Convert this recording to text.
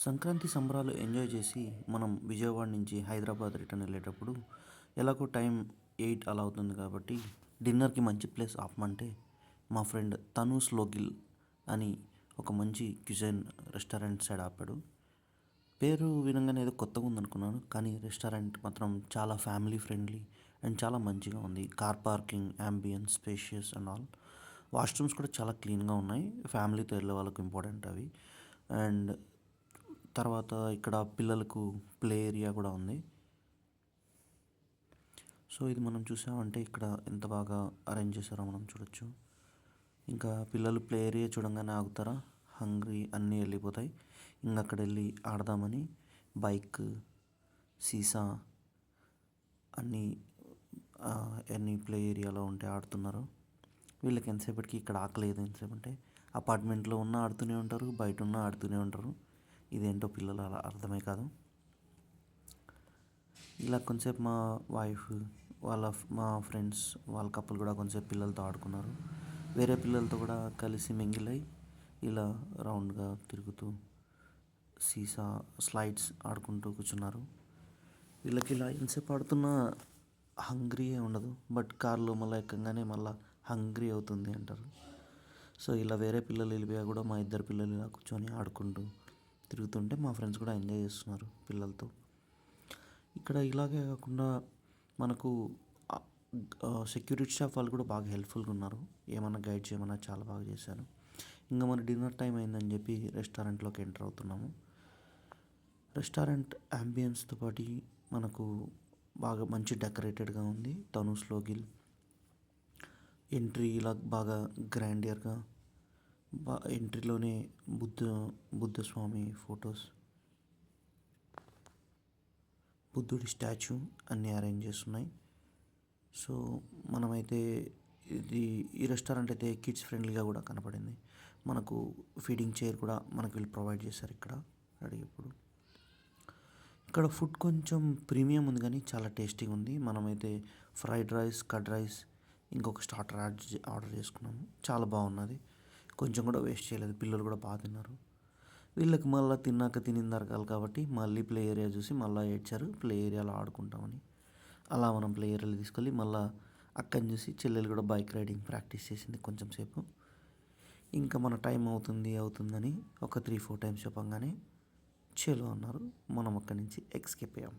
సంక్రాంతి సంబరాలు ఎంజాయ్ చేసి మనం విజయవాడ నుంచి హైదరాబాద్ రిటర్న్ వెళ్ళేటప్పుడు ఎలాగో టైం 8 అలా అవుతుంది కాబట్టి డిన్నర్కి మంచి ప్లేస్ ఆపమంటే మా ఫ్రెండ్ తనూస్ లోగిల్ అని ఒక మంచి క్యుజైన్ రెస్టారెంట్ సైడ్ ఆపాడు. పేరు వినంగానే ఏదో కొత్తగా ఉందనుకున్నాను, కానీ రెస్టారెంట్ మాత్రం చాలా ఫ్యామిలీ ఫ్రెండ్లీ అండ్ చాలా మంచిగా ఉంది. Car parking, ambience, spacious and all. Washrooms కూడా చాలా క్లీన్గా ఉన్నాయి. ఫ్యామిలీతో వెళ్ళే వాళ్ళకు ఇంపార్టెంట్ అవి. అండ్ తర్వాత ఇక్కడ పిల్లలకు ప్లే ఏరియా కూడా ఉంది. సో ఇది మనం చూసామంటే ఇక్కడ ఎంత బాగా అరేంజ్ చేశారో మనం చూడొచ్చు. ఇంకా పిల్లలు ప్లే ఏరియా చూడంగానే ఆగుతారా, హంగ్రీ అన్నీ వెళ్ళిపోతాయి. ఇంకా అక్కడ వెళ్ళి ఆడదామని బైక్, సీసా అన్నీ అన్ని ప్లే ఏరియాలో ఉంటే ఆడుతున్నారు. వీళ్ళకి ఎంతసేపటికి ఇక్కడ ఆకలేదు. ఎంతసేపు అంటే అపార్ట్మెంట్లో ఉన్న ఆడుతూనే ఉంటారు, బయట ఉన్న ఆడుతూనే ఉంటారు. ఇదేంటో పిల్లలు అలా అర్థమే కాదు. ఇలా కొంతసేపు మా వైఫ్ మా ఫ్రెండ్స్ వాళ్ళ కప్పులు కూడా కొంతసేపు పిల్లలతో ఆడుకున్నారు. వేరే పిల్లలతో కూడా కలిసి మింగిలై ఇలా రౌండ్గా తిరుగుతూ సీసా స్లైడ్స్ ఆడుకుంటూ కూర్చున్నారు. వీళ్ళకి ఇలా ఎంతసేపు ఆడుతున్నా హంగ్రీయే ఉండదు. బట్ కార్లో మళ్ళీ ఎక్కగానే మళ్ళీ హంగ్రీ అవుతుంది అంటారు. సో ఇలా వేరే పిల్లలు వెళ్ళిపోయా కూడా మా ఇద్దరు పిల్లలు ఇలా కూర్చొని ఆడుకుంటూ తిరుగుతుంటే మా ఫ్రెండ్స్ కూడా ఎంజాయ్ చేస్తున్నారు పిల్లలతో. ఇక్కడ ఇలాగే కాకుండా మనకు సెక్యూరిటీ స్టాఫ్ వాళ్ళు కూడా బాగా హెల్ప్ఫుల్గా ఉన్నారు. ఏమన్నా గైడ్ చేయమన్నా చాలా బాగా చేశారు. ఇంకా మన డిన్నర్ టైం అయిందని చెప్పి రెస్టారెంట్లోకి ఎంటర్ అవుతున్నాము. రెస్టారెంట్ అంబియన్స్తో పాటు మనకు బాగా మంచి డెకరేటెడ్గా ఉంది. తనూస్ లోగిల్ ఎంట్రీ ఇలా బాగా గ్రాండియర్గా ఎంట్రీలోనే బుద్ధస్వామి ఫొటోస్, బుద్ధుడి స్టాచ్యూ అన్నీ అరేంజ్ చేస్తున్నాయి. సో మనమైతే ఈ రెస్టారెంట్ అయితే కిడ్స్ ఫ్రెండ్లీగా కూడా కనపడింది. మనకు ఫీడింగ్ చైర్ కూడా మనకు వీళ్ళు ప్రొవైడ్ చేశారు ఇక్కడ అడిగేప్పుడు. ఇక్కడ ఫుడ్ కొంచెం ప్రీమియం ఉంది కానీ చాలా టేస్టీగా ఉంది. మనమైతే ఫ్రైడ్ రైస్, కర్డ్ రైస్, ఇంకొక స్టార్టర్ ఆర్డర్ చేసుకున్నాము. చాలా బాగున్నది. కొంచెం కూడా వేస్ట్ చేయలేదు. పిల్లలు కూడా బాగా తిన్నారు. వీళ్ళకి మళ్ళీ తిన్నాక తినింది అరగాలి కాబట్టి మళ్ళీ ప్లే ఏరియా చూసి మళ్ళీ ఏడ్చారు, ప్లే ఏరియాలో ఆడుకుంటామని. అలా మనం ప్లే ఏరియాలో తీసుకెళ్ళి మళ్ళీ అక్కని చూసి చెల్లెలు కూడా బైక్ రైడింగ్ ప్రాక్టీస్ చేసింది కొంచెం సేపు. ఇంకా మన టైం అవుతుందని ఒక 3-4 టైమ్స్ చెప్పంగానే చలో అన్నారు. మనం అక్కడి నుంచి ఎస్కేప్ అయ్యాం.